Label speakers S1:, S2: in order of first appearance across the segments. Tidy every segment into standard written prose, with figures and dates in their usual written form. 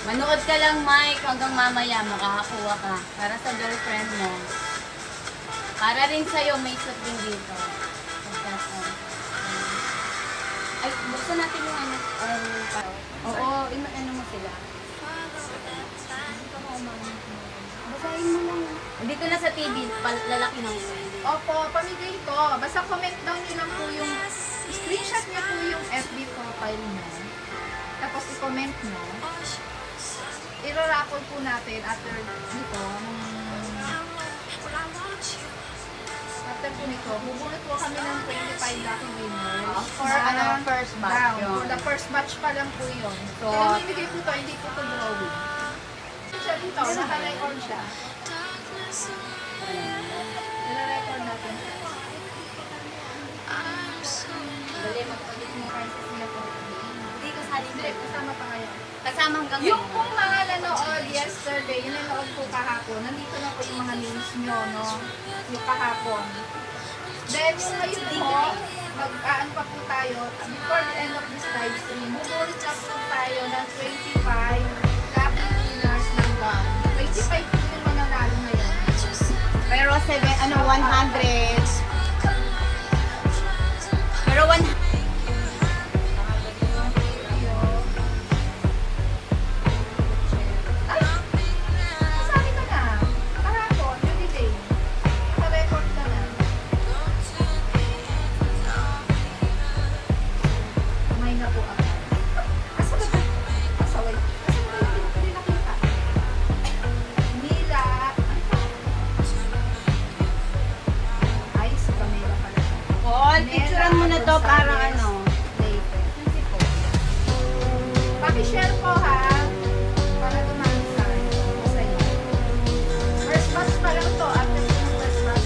S1: Manood ka lang, Mike, hanggang mamaya makakakuha ka. Para sa girlfriend mo. Para rin sa'yo, may shot din dito. Ay, buksan natin yung ano. Oo, ano mo sila. Basahin mo lang. Dito na sa TV, lalaki ng
S2: Opo, pamigay ko. Basta comment down nyo lang po yung, screenshot nyo po yung FB profile nyo. Tapos i-comment nyo. I-raffle po natin after nito. After po nito, bubunot po kami ng 25 lucky winners.
S1: For first batch.
S2: For the first batch pa lang po yun. So, namimigay po to, hindi po to drawing. Siya dito, naka-record siya. Naka-record natin.
S1: Dali, mag-audit mo kahit sila po. Hindi kasali
S2: Hindi, kasama pa kayo.
S1: Kasama hanggang
S2: Yung kung mga nanood yesterday, yung nanood po kahapon, nandito na po yung mga names nyo, no? Yung kahapon. Then, yung ngayon po, mag-aan pa po tayo, before the end of this live stream, bubulit na po tayo ng 25 lucky winners ng GAN. 25 po yung mananalo ngayon.
S1: Pero 100. Pero 100.
S2: Sabi ka na, kahapon, yung delay. Naka-record ka na. Kumain na po ako. Asa ba? Asa wait. Asa ba yung hindi nakita? Mila. Ay, si Pamela pala.
S1: Paul, picturean mo na to para ano.
S2: Paki-share po ha. Para dumami sa inyo. First batch pa lang to. After yung first batch,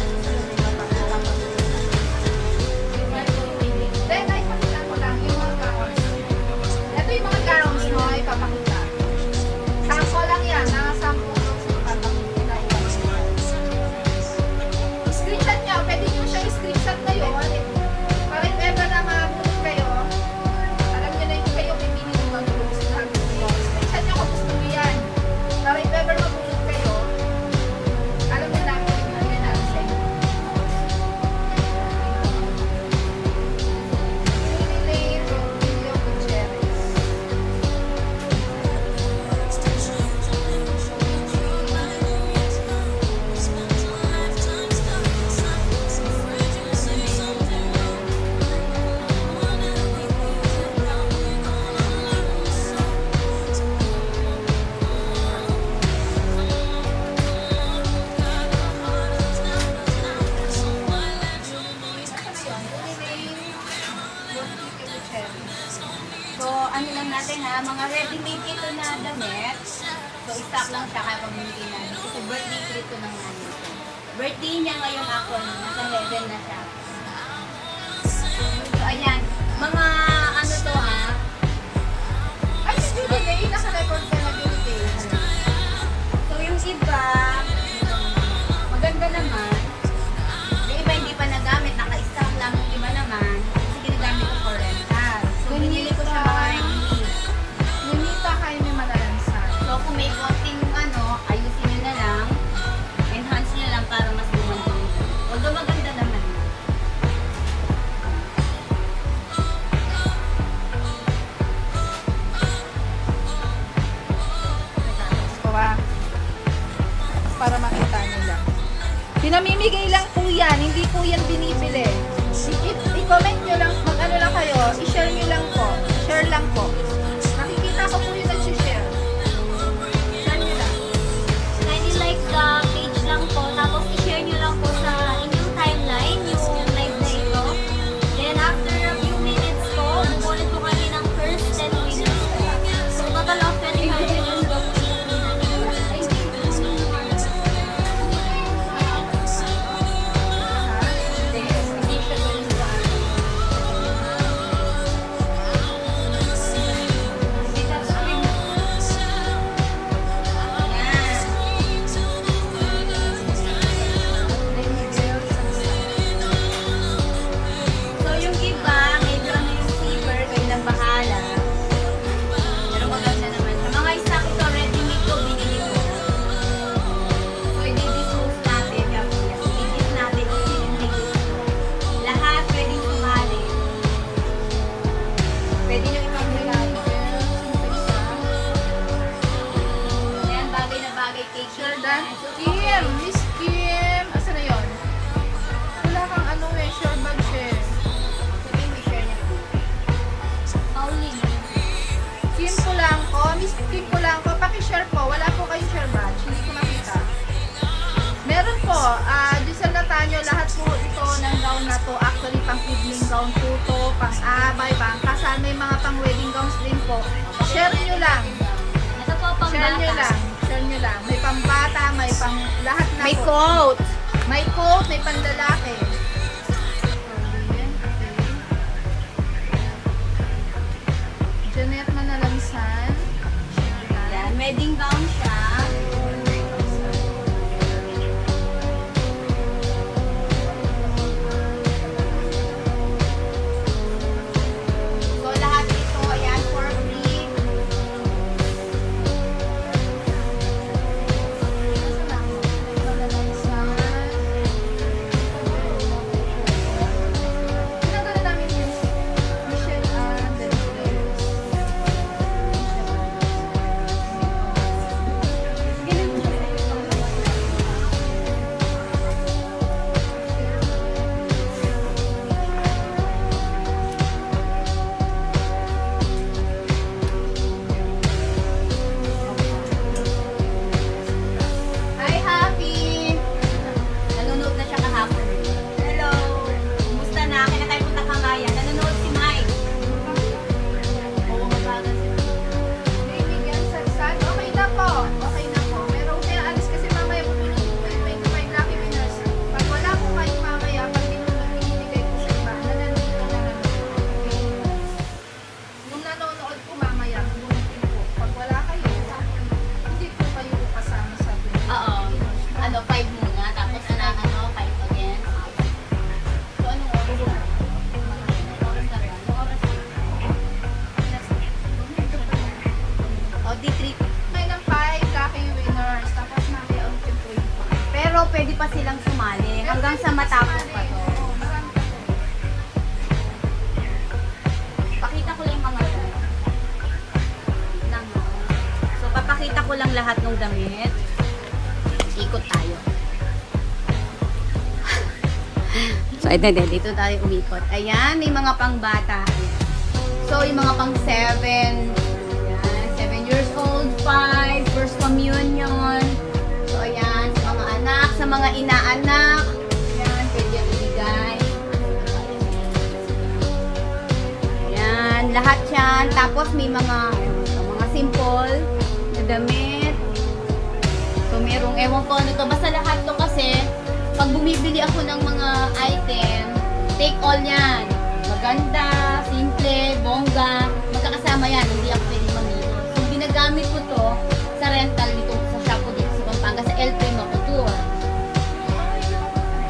S2: then, ay pakita ko lang yung mga gowns. Ito yung mga gowns mo, ipapakita. Sample lang yan. Nakasample lang sa ipapakita. Screenshot nyo. Pwede nyo siya i-screenshot ngayon. Para if ever na mabulog kayo, alam nyo na yung kayo pipili ng mag-groups. Screenshot nyo kung gusto nyo yan. Para if ever mabulog kayo, alam nyo na kung pipili natin sa inyo. Relay Rodilio Gutierrez.
S1: So, ano lang natin ha, mga ready-made ito na damit. So, stock lang siya kaya pamimigay natin. Kasi birthday ko ito ng ano. Birthday niya ngayon ako, nasa heaven na siya. So, ayan. Mga ano to ha.
S2: Ay, si Judy Day, naka-record ka na Judy Day.
S1: So, yung iba, maganda naman. Yung iba hindi pa nagamit, naka-stock lang. Yung iba naman, kasi ginagamit ko for rental. So, binili ko siya mga ready.
S2: Ninita kayo may malalansan.
S1: So, kung may konting ano, ayusin nyo na lang. Enhance nyo lang para mas gumanda. Although maganda naman.
S2: Gusto ba? Para makita nyo lang. Pinamimigay lang po yan, hindi po yan binibili. I-comment nyo lang, mag-ano lang kayo, i-share nyo lang po. Share lang po. Nakikita ko po yung nag-share. Share nyo lang.
S3: Kindly like the page lang po, tapos i-share nyo lang po sa inyong timeline yung live na ito. Then after a few minutes po, bumulit po kami ng first 10 winners po. So total of 25 winners po po yung
S2: kayong share batch, hindi ko makita. Meron po, doon sa Natanyo, lahat po ito ng gown na to, actually pang evening gown po to, pang abay, pang kasal, may mga pang wedding gowns din po. Share nyo lang.
S3: Ito po pang
S2: Share nyo
S3: bata.
S2: lang. Share nyo lang. May pang bata, may pang lahat na
S1: May
S2: po.
S1: coat.
S2: May coat, may pang lalaki. Janet Manalamsan.
S1: Yan, wedding gown siya. So, lahat ito, ayan, for free.
S2: Pinagalan namin yung Michelle Andres.
S1: Hi, Happy! Nanonood na siya kahapon. Hello! Kumusta na? Kaya tayo punta Kamayan. Nanonood si Mike. Oo, mabagal si
S2: Bibigyan sa san. Okay na po. Okay na po. Pero huwag kayong alis kasi mamaya pupunutin ko yung 25 lucky winners. Pag wala po kayo mamaya, pag binibigay ko sa iba, na nandito na lang. Okay? Nung nanonood po mamaya, pupunutin po. Pag wala kayo, hindi po kayo kasama sa group.
S1: Oo. Ano, 5 muna. Tapos, 5 again. So, anong oras na? Oras na rin. Anong oras na? O, di 3.
S2: May ng 5 lucky winners. Tapos mamaya ulitin po yung
S1: Pero, pwede pa silang sumali. Hanggang sa matapos pa to.
S2: Marami pa po.
S1: Pakita ko lang yung mga So, papakita ko lang lahat ng damit. Ikot tayo. So, dito tayo umikot. Ayan, may mga pangbata. So, yung mga pang 7. Ayan, 7 years old, 5, first communion. So, ayan, sa mga anak, sa mga inaanak. Ayan, pwede yan ibigay. Ayan, lahat yan. Tapos, may mga simple na damit. So, merong, ewan ko ano to. Basta lahat to kasi, pag bumibili ako ng mga item, take all yan. Maganda, simple, bongga, magkakasama yan. Hindi ako pwede mamili. So, ginagamit ko to sa rental dito sa shop ko dito sa Pampanga, sa El Primo Couture.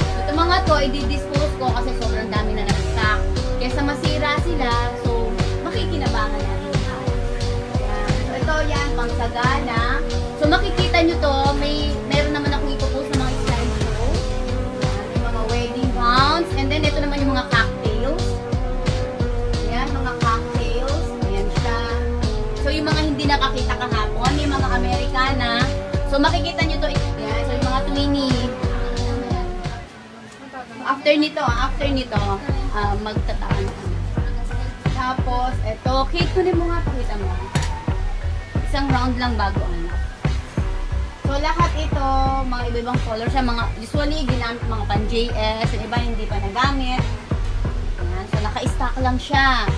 S1: So, itong mga to, i-dispose ko kasi sobrang dami na nag-stock. Kesa masira sila, so, makikinabangan natin. Ayan. So, ito yan, pang sagana. So, makikita nyo to, meron naman akong ipopost sa mga slideshow. Ayan, yung mga wedding gowns. And then, ito naman yung mga cocktails. Ayan, mga cocktails. Ayan siya. So, yung mga hindi nakakita kahapon, yung mga Americana. So, makikita nyo to. Ayan, so yung mga twinnie. After nito, magtataan ako. Tapos, ito, cake ko mo nga, pakita mo. Isang round lang bago ano. So, lahat ito, mga iba-ibang color siya. Usually, ginamit mga pan-JS. Yung iba, hindi pa nagamit. Ayan, so, naka-stock lang siya.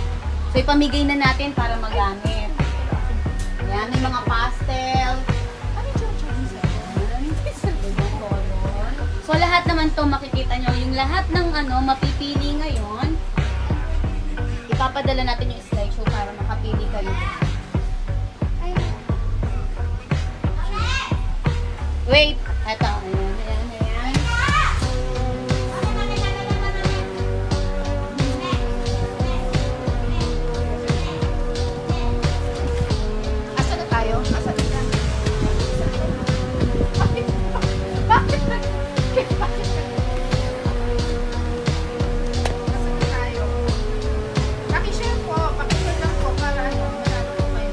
S1: So, ipamigay na natin para magamit. Ayan, may mga pastel. So, lahat naman to makikita nyo. Yung lahat ng mapipili ngayon, ipapadala natin yung slideshow para makapili kayo. Wait! Eto. Ayan.
S2: Asa na tayo? Asa na tayo? Bakit? Asa na tayo? Pakishare po. Pakishare lang po para marami po kayo.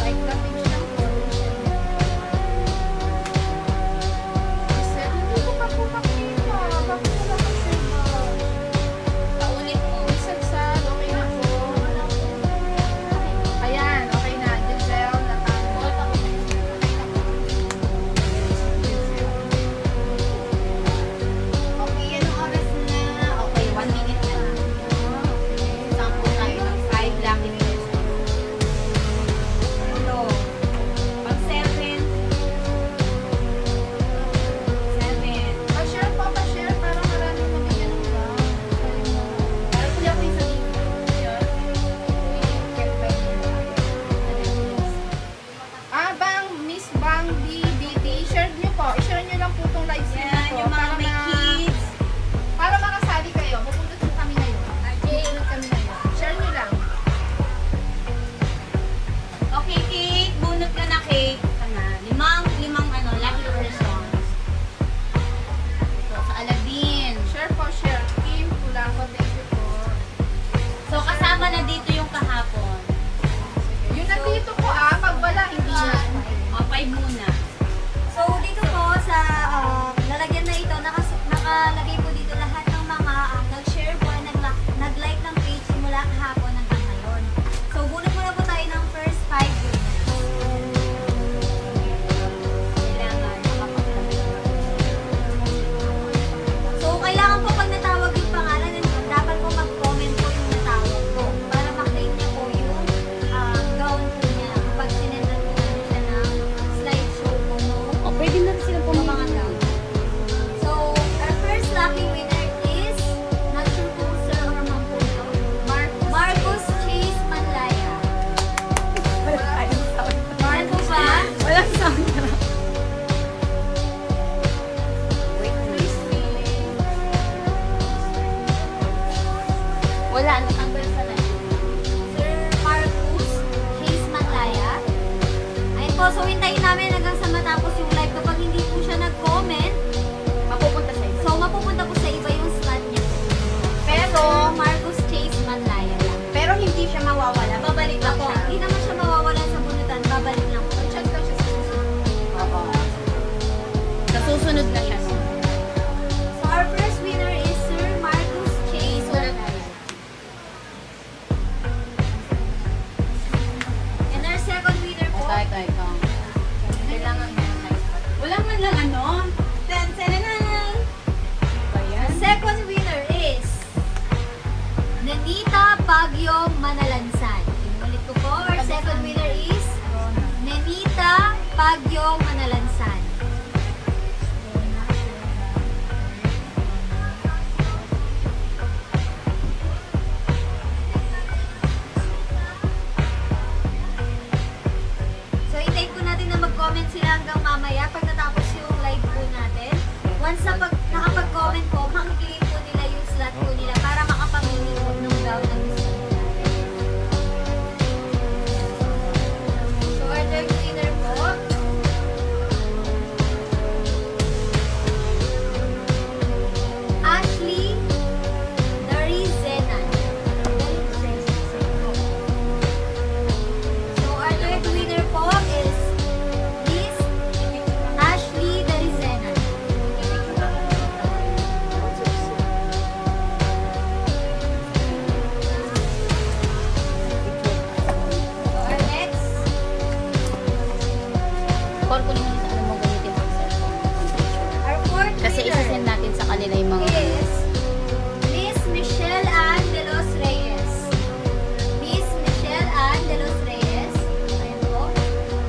S2: Like the page lang po.
S1: Wala, natanggal sa live.
S3: Sir Marcus Chase Manlaya. Ayun po, so hintayin namin hanggang sa matapos yung live. Kapag hindi po siya nag-comment,
S1: Mapupunta sa
S3: so mapupunta po sa iba yung slot niya.
S1: Pero,
S3: Sir Marcus Chase Manlaya lang.
S1: pero hindi siya mawawala. Babalik lang
S3: Ako,
S1: siya.
S3: hindi naman siya mawawalan sa bunutan. Babalik lang po.
S2: Chance lang siya sa susunod.
S1: Oo. Sa susunod na siya. No?
S3: So our first winner is Sir Marcus Chase Manlaya. And our second winner po,
S1: Ito. Kailangan wala man lang ano. Ten-ten-nan. Ba yan?
S3: second winner is Nenita Bagyo Manalansan. Inulit ko po, our second winner is Nenita Bagyo Manalansan. So, hintayin po natin na mag-comment sila hanggang mamaya pag natapos yung live po natin. Once na nakapag-comment po, makikilim po nila yung slot po nila para makapamili po ng gown na gusto nila. So, our third winner po, Ashley Darizenan. So, our third winner po is Miss Ashley Darizenan. Our next
S1: Call ko naman sa ano mo gamitin ang cellphone.
S3: Our fourth
S1: Kasi
S3: winner
S1: isa-send natin sa kanila yung mga
S3: is Miss Michelle Ann de los Reyes. Miss Michelle Ann de los Reyes. Ayan po.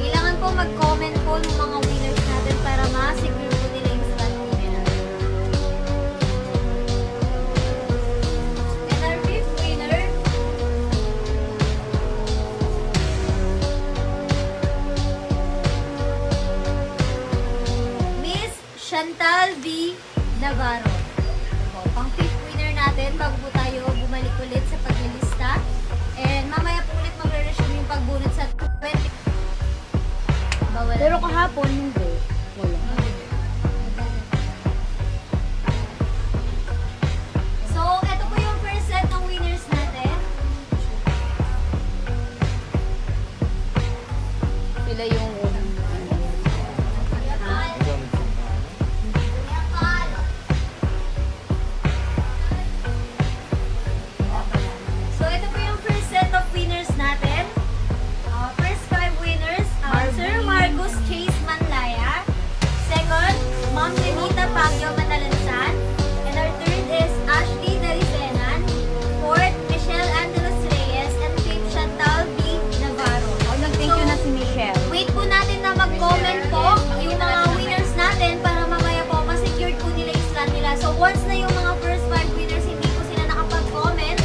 S3: Kailangan po mag-comment po ng mga winners natin para ma-secure po nila yung slot po nila. And our fifth winner Miss Chantal V. Navarro. So, pang fifth winner natin bago po tayo bumalik ulit sa paglilista. And mamaya po ulit magre-resume yung pagbunot sa 20. Bawal.
S1: Pero kahapon, hindi. Wala.
S3: So, eto po yung first set ng winners natin.
S1: Sila yung
S3: So, ito po yung first set of winners natin. First five winners, Sir Marcus Chase Manlaya. Second, Ma'am Nenita Bagyo Manalansan. And our third is Ashley Darizenan. Fourth, Michelle Ann de los Reyes. And fifth, Chantal V. Navarro.
S1: nag-thank you na si Michelle.
S3: Wait po natin na mag-comment po yung mga winners natin para mamaya po ma-secure po nila yung slot nila. So once na yung mga first five winners hindi po sila nakapag-comment,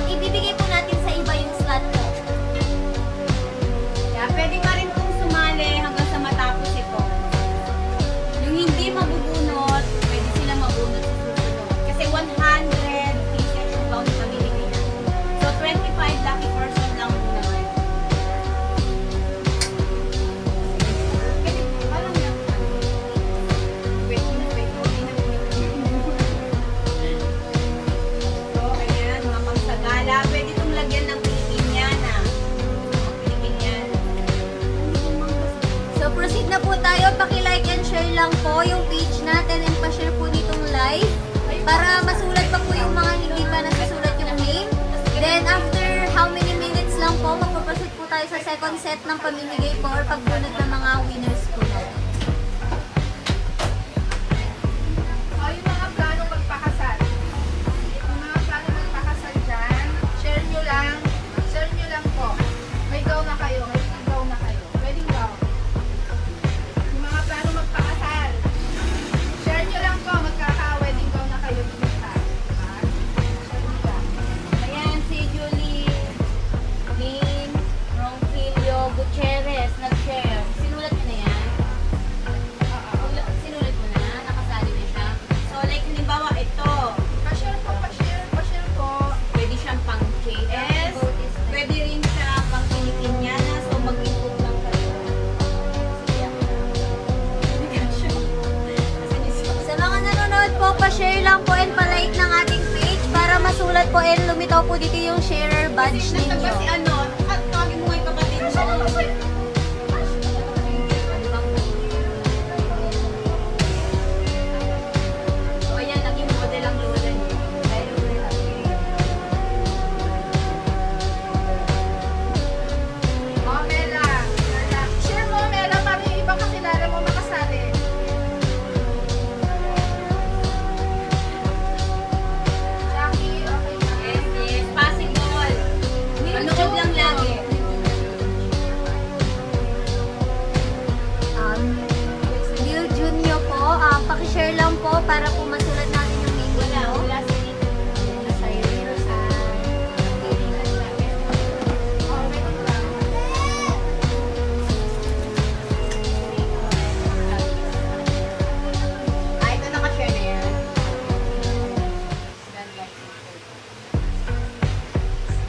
S3: ibibigay po natin sa iba yung slot po.
S1: Yeah, pwede ka rin pong sumali hanggang sa matapos ito. Yung hindi mabubunot, pwede sila mabunot sa susunod. Kasi 100 pieces yung bound pamili nila. So 25 lucky person lang po naman. Pwede, parang yan. Wait. So, ayan, mga pangsagala. Pwede itong lagyan ng Pilipiniana. Pilipiniana.
S3: So proceed na po tayo. Paki-like and share lang po yung page natin and pa-share po nitong live para masulat pa po yung mga hindi pa nasusulat yung name. Then after how many minutes lang po, magpaproceed po tayo sa second set ng pamimigay po or pagbunod ng mga winners po natin.
S2: Yung mga plano magpakasal. Yung mga plano magpakasal dyan, share nyo lang po. May gown na kayo, may gown na kayo. Wedding gown. Yung mga plano magpakasal, share nyo lang po, magkaka-wedding gown na kayo. Share nyo lang.
S1: Ayan, si Julie Lynn Ronquillo Gutierrez nag-share. Sinulat niyo na yan?
S3: po and lumitaw po dito yung sharer badge
S1: Kasi nasa
S3: ninyo.
S1: ba si ano, tawagin mo nga yung kapatid mo. So, ayan, naging model ang lola niyo. Dahil wala.
S2: Oh, Mela. Share mo, Mela, para yung ibang kakilala mo makasali. Jackie, okay na.
S1: Yes, yes. Passing ball. Manood lang lagi.
S3: Lil Junyo po, pakishare lang po para po masulat natin yung name
S1: Wala,
S3: nyo.
S1: wala si Dito. Sa iyo, sa...
S2: Oh, wait lang.
S1: Ah, ito nakashare na yan.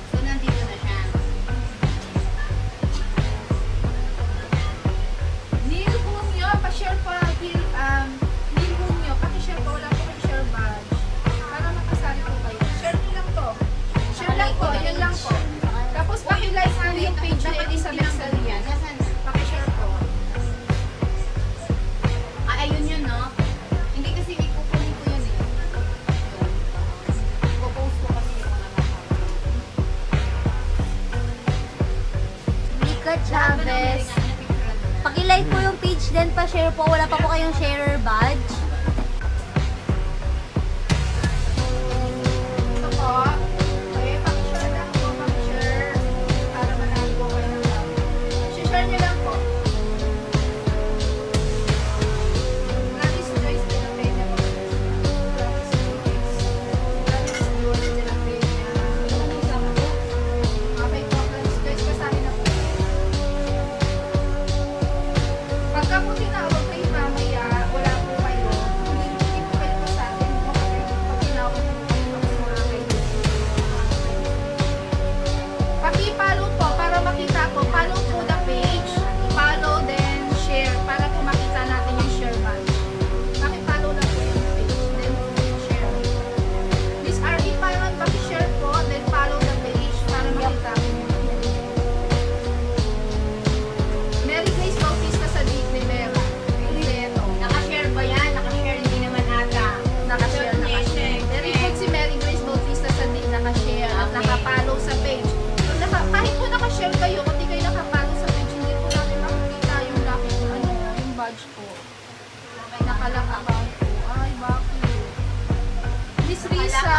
S1: So, nandito na siya.
S2: Neil Humyo, pa-share pa. Neil Humyo, paki-share pa. Wala po kayo share badge. Para makasali po kayo. Share nyo lang to. Share lang po, yun lang po. Tapos paki-like mo yung page ni Elizabeth Salian.
S1: Nasaan na?
S2: Paki-share po.
S1: Ah, ayun yun, no? Hindi kasi ikukunin ko yun eh. Yun. Ipopost ko kasi yung mga nakakawin.
S3: Mika Chavez. Pakilike po yung page din, pa-share po. Wala pa po kayong sharer badge.
S2: Ito po. Okay, paki-share lang po. Paki-share. Para manalo po kayo ng love. Share nyo lang po. Gladys Joyce de la Peña po. Gladys Joyce. Gladys Joyce de la Peña. Okay po, Gladys Joyce, kasali na po. Pagka po tinawag kayo mamaya, wala po kayo. Hindi po kayo kasali. Pag tinawag po kayo, tapos mga kaibigan. Paki-follow po para makita po. Follow po the page. Follow then share para po makita natin yung share badge. Paki-follow lang po yung page. Then share. Miss RE Paran, paki-share po. Then follow the page para makita po. Mary Grace Bautista sa Dick Rivera. Leto.
S1: Nakashare ba yan? Nakashare, hindi naman ata.
S2: Nakashare,
S1: So,
S2: nakashare.
S1: check.
S2: Very good si Mary Grace Bautista sa Dick nakashare at
S1: Okay.
S2: nakapollow sa page. So, kahit po nakashare kayo, kung di kayo nakapollow sa page, hindi po natin makikita yung lucky, yung badge po. Nakalock account po. Ay, bakit? Miss Risa,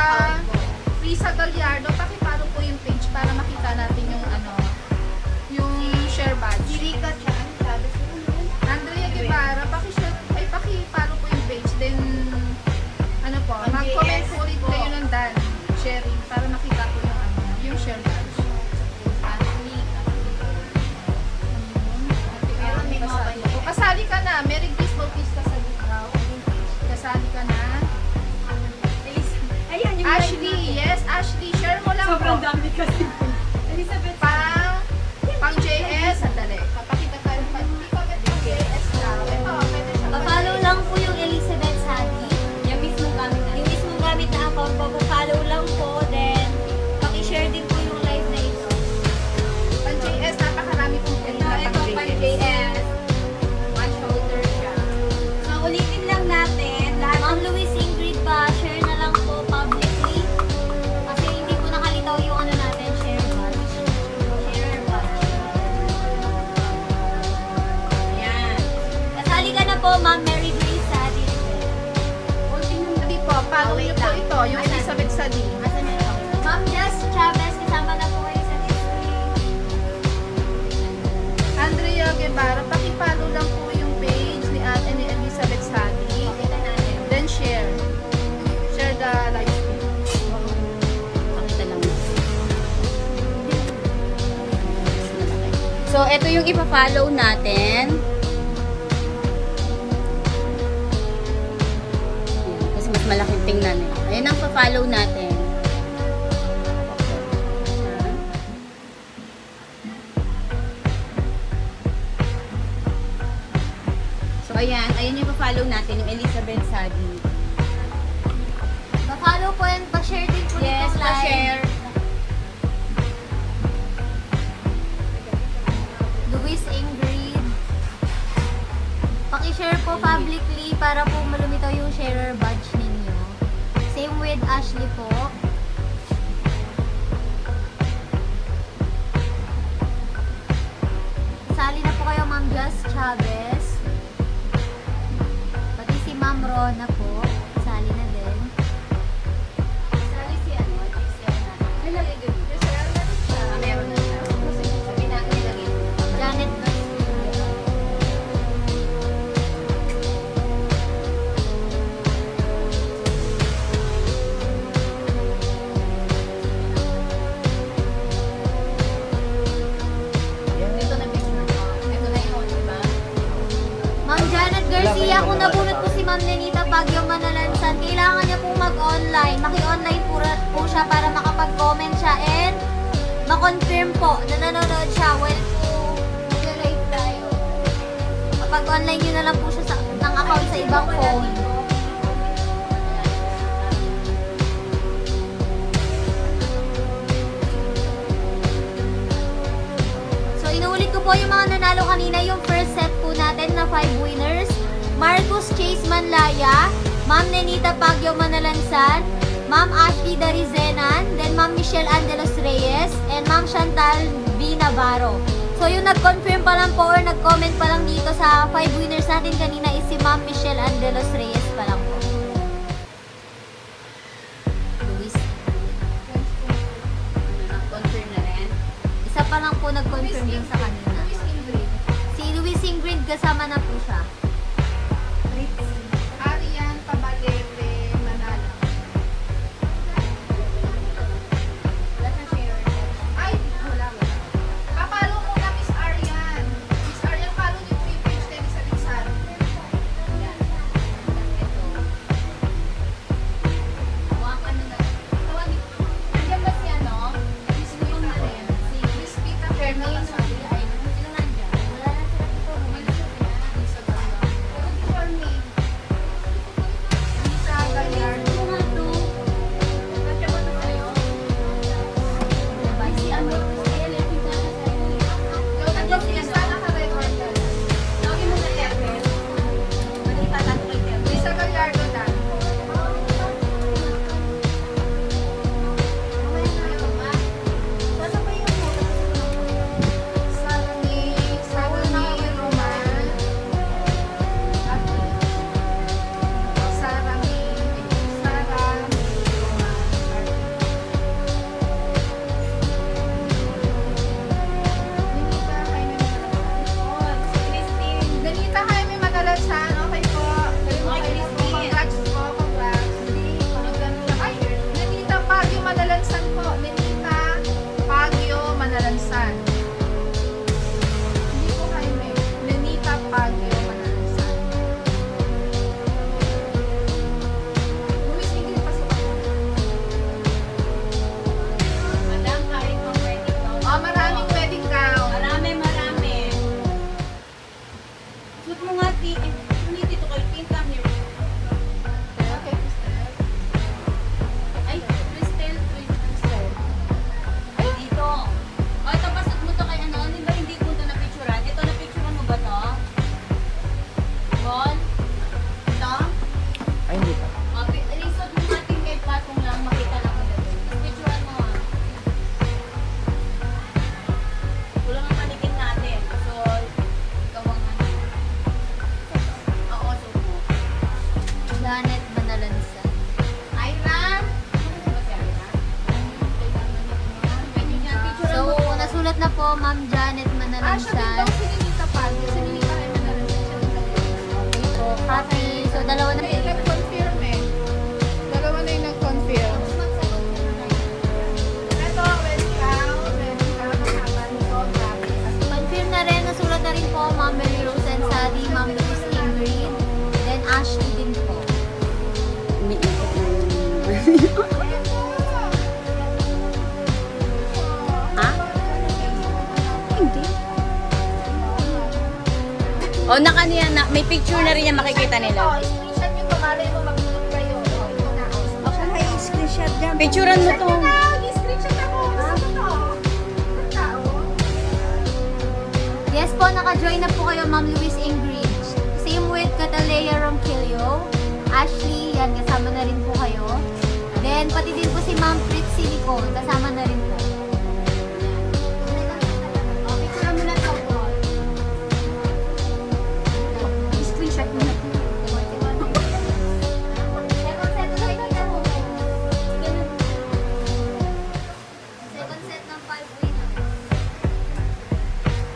S2: Risa Gallardo, pakipollow po yung page para makita natin yung yung share badge.
S1: Sirika Chan, sabi ko naman.
S2: Andrea Guevara, paki-follow po yung page. Then, po,
S1: Ang
S2: mag-comment
S1: JS
S2: po ulit
S1: po.
S2: kayo ng Dan, sharing, para makita po yung share badge.
S1: Meron may mga
S2: Kasali. O, kasali ka na. Merry Grace Bautista sa Ligaw. Kasali ka na.
S1: Ayan, yung
S2: Ashley, yes, Ashley, share mo lang
S1: Sobrang
S2: po.
S1: dami kasi. Elizabeth.
S2: Pang JS, sandali. Papakita tayo pa. Hindi pa pang JS na. Ito, pwede siya.
S3: Pa-follow lang po yung Elizabeth Sadi.
S1: Yung mismong gamit na.
S3: Yung mismong gamit na account po, pa-follow lang po. Then, pakishare din po yung live na ito.
S2: Pang JS, napakarami pong pwede na
S1: Ito,
S2: pang
S1: pan
S2: JS.
S1: JS. One shoulder siya. So, ulitin lang natin. Lahat
S3: Ma'am Louise Ingrid ba, share na lang po publicly. Kasi hindi po nakalitaw yung ano natin, share badge. Share badge.
S1: Ayan.
S3: Kasali ka na po, Ma'am Mary Grace Sadi.
S2: Hindi po, follow
S1: Oh, wait
S2: niyo po
S1: lang.
S2: ito, yung
S1: Asan?
S2: Elizabeth Sadi.
S1: Asan na ito?
S3: Ma'am Jess Chavez, kasama na po kayo sa history.
S2: Andrea Guevara, paki-follow lang po yung page ni Ate ni Elizabeth Sadi.
S1: Pakita natin.
S2: Then share. Share the live stream.
S1: Pakita lang. So, ito yung ipa-follow natin. Ayan, kasi mas malaking tingnan eh. Ayan ang pa-follow natin. So, ayan yung pa-follow natin, yung Elizabeth Sadi.
S3: Pa-follow po and pa-share din po
S1: Yes,
S3: itong live.
S1: pa-share.
S3: Luis Ingrid. Paki-share po publicly para po malumitaw yung sharer badge ninyo. Same with Ashley po. Sali na po kayo, Ma'am Just Chavez. Pati si Ma'am Rona po. Sali na din.
S1: Sali si ano, Giselle. May lagay doon. Meron na siya. Sabi na nilagay.
S3: Janet Garcia.
S1: Ito na picture ko. Ito na yun, di ba?
S3: Ma'am Janet Garcia, kung nabunot po si Ma'am Nenita Baguio Manalansan, kailangan niya pong mag-online. Maki-online po siya para makapag-comment siya and ma-confirm po na nanonood siya while po nag-live tayo. Kapag online niyo na lang po siya ng account sa ibang phone. So, inuulit ko po yung mga nanalo kanina, yung first set po natin na 5 winners. Marcus Chase Manlaya, Ma'am Nenita Baguio Manalansan, Ma'am Ashley Darizenan, then Ma'am Michelle Angelos Reyes, and Ma'am Chantal B. Navarro. So, yung nag-confirm pa lang po or nag-comment pa lang dito sa 5 winners natin kanina is si Ma'am Michelle Angelos Reyes pa lang po. Luis.
S1: Confirm na rin.
S3: Isa pa lang po nag-confirm din sa kanina.
S2: Luis Ingrid.
S3: Si Luis Ingrid kasama na po siya.
S2: Arian Pabalete Manala.
S1: Wala siyang share.
S2: Ay, wala. Papalo muna Miss Arian. Miss Arian, follow niyo po yung page ni Miss Rizal.
S1: Yan. Ito. Huwag ano na. Tawagin. Nandiyan ba si ano? Miss Yung na rin. Si
S2: Miss Pita
S1: Fermin.
S2: Fermin.
S1: Ay, sino nandiyan? Wala na sila dito. Umalis na sila. Sa banda.
S2: Pero si Fermin. Lisa Gallardo.
S3: Ito nga to.
S1: Kasya ba ito sa'yo?
S3: Si ano?
S2: Yung lista naka-record na.
S1: Login mo sa Terpel. Malita tayo kay Terpel.
S2: Lisa Gallardo na. Sarani Roman. Sarani Danita Jaime Madalansan, okay po. Congrats po, congrats. Ay, Danita Baguio Madalansan po. Danita Baguio Madalansan. Hindi po Jaime. Danita Baguio Madalansan. Luis Ingrid pa sila.
S1: Madam, kahit pang wedding gown.
S2: Oh, maraming wedding gown.
S1: Marami. Shoot mo nga, Ti. Hindi dito kayo. Pintam niyo.
S2: Okay, Crystal.
S1: Ay, Cristel. Ay, dito. O, ito, pasok mo to kay ano. Hindi ba hindi ko ito na-picturean? Ito, na-picturean mo ba to? Bon? Ito?
S4: Ay, hindi pa.
S1: O, resort mo natin kay Patong lang. Makita lang ko na doon. Picturean mo ha. Kulang ang manikin natin. So, ikaw ang ano. Oo, so mo.
S3: Janet Manalansan.
S1: Ira! Ano ba si Ira? Pwede niya, picturean
S3: So,
S1: mo po.
S3: nasulat na po, Ma'am Janet
S2: Ah, siya din
S3: Manalansan.
S2: daw si Ninita Baguio. Si Ninita Jaime Madalansan. Siya din daw.
S3: Okay po, copy. So, dalawa na.
S2: Ay, nag-confirm eh. Dalawa na yung nag-confirm. Ito, wedding gown. Wedding gown. Mahaba nito. Grabe.
S3: Confirm na rin, nasulat na rin po, Ma'am Mary Rose and Sadi, Ma'am Luis Ingrid, then Ashley din po.
S4: Umiikot na yung...
S3: Ha?
S4: Hindi.
S1: O, naka niya na. May picture na rin yan makikita nila.
S2: Ito, screenshot nyo to. Malay mo, magtulog kayo. Ito na.
S4: Ako may screenshot
S1: screenshot dyan.
S4: Picturean mo to.
S2: Screenshot ako. Gusto mo to? Ang tao.
S3: Yes po, naka-join na po kayo, Ma'am Luis Ingrid. Same with Catalea Ronquillo. Ashley, yan, kasama na rin po kayo. Then, pati din po si Ma'am Fritz Silico, kasama na rin po.
S2: Picture mo na to po.
S1: Screenshot mo na.
S3: Second set ng 5 winners.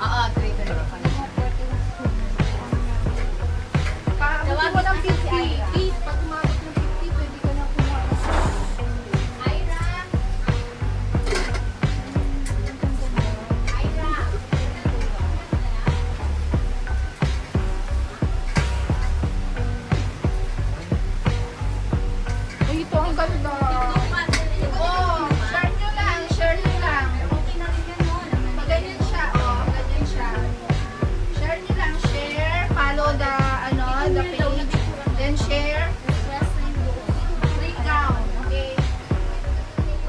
S1: Oo, trigger na pa.
S2: Pag mo ng 50, pag umabot ng 50, pwede ka na kumuha.
S3: Ira! Ira!
S2: Uy, ito ang ganda. Oh, share nyo lang, share nyo lang. Ganyan siya, oh, ganyan siya. Share nyo lang, share, follow the, the page, then share, click down, okay?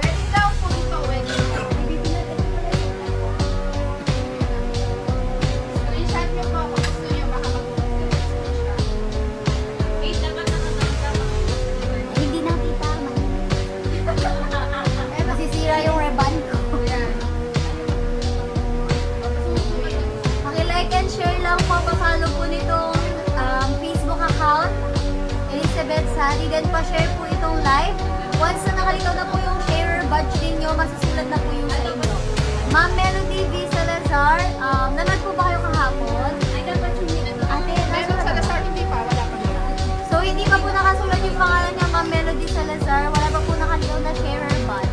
S2: Wedding down po ito, wedding down. Screenshot nyo po kung gusto nyo, baka mag-screenshot.
S3: Hindi nakita, masisira yung reban ko. Paki-like and share lang po, pa-follow po nitong Facebook account, Elizabeth Sadi. Then pa-share po itong live. Once na nakalitaw na po yung share badge ninyo, masusulat na po yung sa inyo. Ma'am Melody V. Salazar, nanood po ba kayo kahapon? Ate,
S2: Meron sa Lazar, hindi pa, wala pa nila.
S3: so, hindi pa po nakasulat yung pangalan niya, Ma'am Melody Salazar. Wala pa po nakalitaw na sharer badge.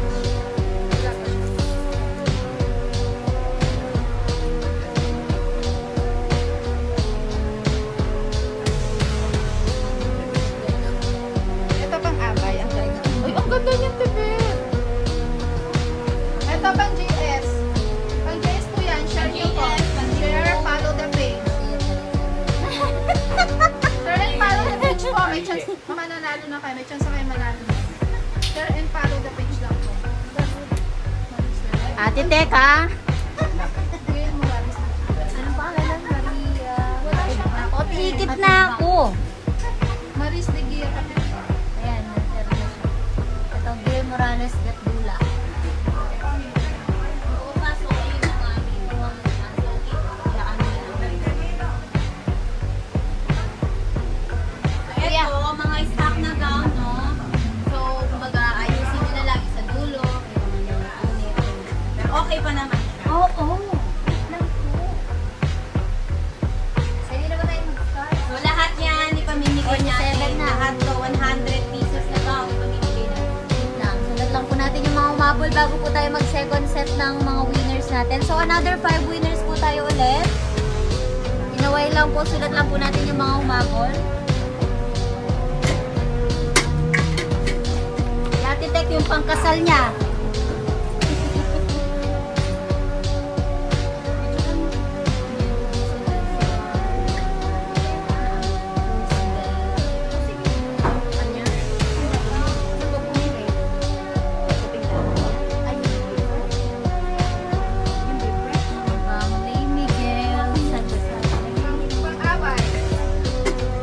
S2: Ito pang abay, ang ganda. Uy, ang ganda niyan, Tibet. Ito pang JS. Pang JS po yan, share nyo po. Share, follow the page. Share and follow the page po. May chance, mananalo na kayo. May chance kayo manalo. Share and follow the page lang po.
S4: Ate, teka.
S2: Ngayon mo, Maris.
S3: Anong pangalan? Maria.
S2: Wala siyang ako.
S4: Tikit na ako.
S2: Maris de Guia Kapitbahay.
S3: Ayan, meron na siya. Ito, Gil Morales Gatdula.
S1: Ito, mga stock na gown, no? So, kumbaga, ayusin nyo na lagi sa dulo. Pero okay pa naman siya.
S3: Oo. Sige na ba tayo mag-start?
S1: So, lahat yan, ipamimigay natin.
S3: 47 na.
S1: Lahat to, 100 pieces na gown, ipamimigay natin.
S3: Wait lang. Sunod lang po natin yung mga umabol bago po tayo mag-second set ng mga winners natin. So, another 5 winners po tayo ulit. Inaway lang po, sulat lang po natin yung mga umabol.
S1: Ate Tek, yung pangkasal niya.
S3: Lay Miguel Sanchez.
S2: Pang-abay.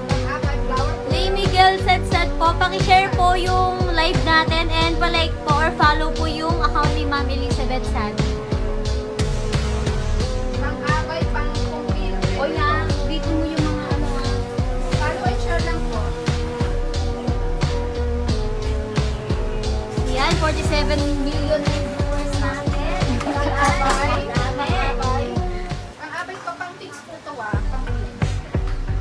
S2: Pang-abay, flower.
S3: Lay Miguel Set po. Paki-share po yung live natin and pa-like po or follow po yung account ni Ma'am Elizabeth Sadi.
S2: Pang-abay, pang-kumpil.
S1: O yan, dito mo yung mga ano.
S2: Follow and share lang po.
S3: Yan, 47 million na yung viewers natin.
S2: Pang-abay.
S3: Dami.
S2: Pang-abay. Pang-abay ko, pang-fix po to pang-fix.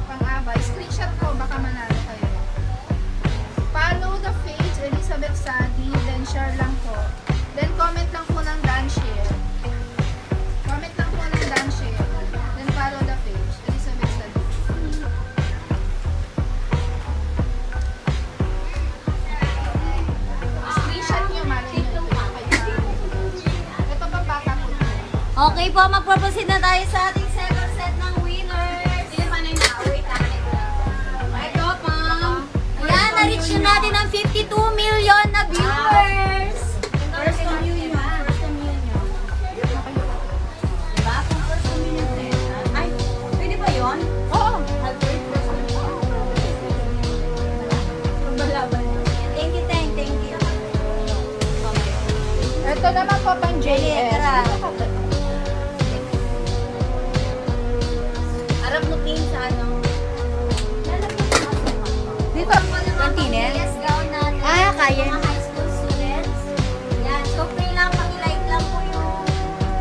S2: Pang-abay. Screenshot ko, baka manalo kayo. Follow the page, Elizabeth Sadi, then share lang po. Then comment lang po ng done share. Comment lang po ng done share. Then follow the page, Elizabeth Sadi. Screenshot nyo, mali nyo. Ito pa baka po.
S3: Okay po, mag-proceed na tayo sa ating second set ng winners.
S1: Sino pa na yung na-wait natin? Ito, pang.
S3: Ayan, na-reach na natin ang 52 million na viewers!
S1: First communion. First communion. Diba? Kung first communion din. Ay, pwede ba yun?
S2: Oo.
S3: Thank you, thank you.
S2: Ito naman po pang JS.
S3: Tara.
S1: Arap mo tingin sa ano?
S2: Dito.
S1: Continent?
S3: Yes, gown natin.
S1: Ah, kaya.
S3: Mga high school students. Yan. So, free lang, paki-like lang po yung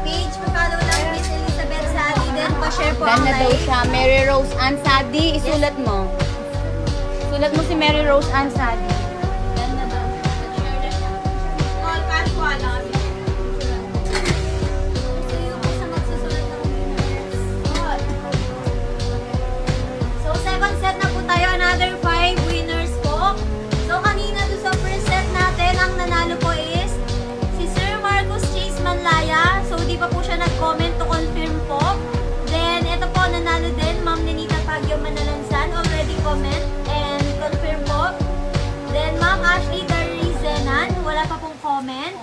S3: page. Pa-follow lang Miss Elizabeth Sally. Then, pa-share po ang
S1: Ganda daw
S3: live.
S1: siya. Mary Rose Ann Sadi. Isulat mo. Sulat mo si Mary Rose Ann Sadi.
S3: Ganda daw. Share na siya.
S1: All pass ko alam.
S3: So, yung po sa magsusulat ng winners. So, second set na po tayo. Another 5 winners po. So, kanina doon sa first set natin, ang nanalo po is si Sir Marcos Chase Manlaya. So, di pa po siya nag-comment to confirm po. Then, ito po, nanalo din, Ma'am Nenita Pagyo Manalansan. Already comment and confirm po. Then, Ma'am Ashley Darizenan. Wala pa pong comment.